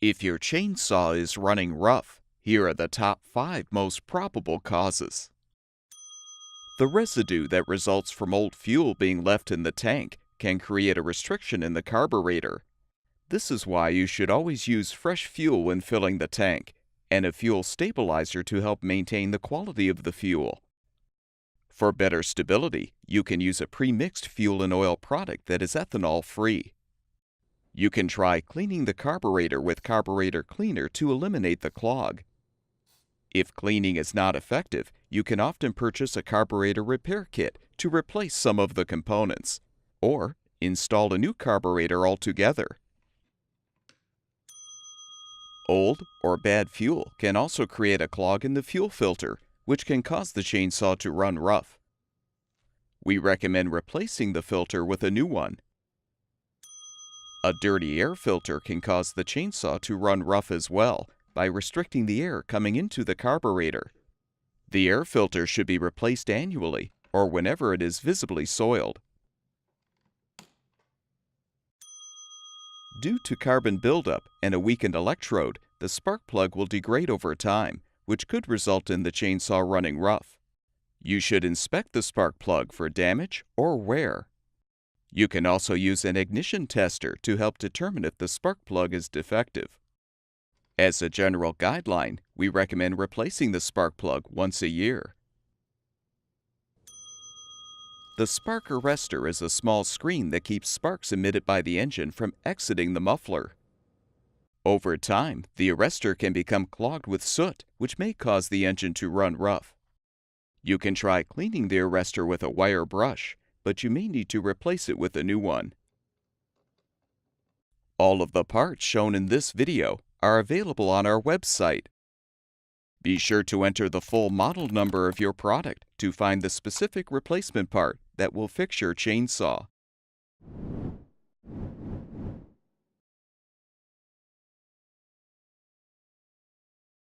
If your chainsaw is running rough, here are the top 5 most probable causes. The residue that results from old fuel being left in the tank can create a restriction in the carburetor. This is why you should always use fresh fuel when filling the tank, and a fuel stabilizer to help maintain the quality of the fuel. For better stability, you can use a pre-mixed fuel and oil product that is ethanol-free. You can try cleaning the carburetor with carburetor cleaner to eliminate the clog. If cleaning is not effective, you can often purchase a carburetor repair kit to replace some of the components, or install a new carburetor altogether. Old or bad fuel can also create a clog in the fuel filter, which can cause the chainsaw to run rough. We recommend replacing the filter with a new one. A dirty air filter can cause the chainsaw to run rough as well by restricting the air coming into the carburetor. The air filter should be replaced annually or whenever it is visibly soiled. Due to carbon buildup and a weakened electrode, the spark plug will degrade over time, which could result in the chainsaw running rough. You should inspect the spark plug for damage or wear. You can also use an ignition tester to help determine if the spark plug is defective. As a general guideline, we recommend replacing the spark plug once a year. The spark arrestor is a small screen that keeps sparks emitted by the engine from exiting the muffler. Over time, the arrestor can become clogged with soot, which may cause the engine to run rough. You can try cleaning the arrestor with a wire brush, but you may need to replace it with a new one. All of the parts shown in this video are available on our website. Be sure to enter the full model number of your product to find the specific replacement part that will fix your chainsaw.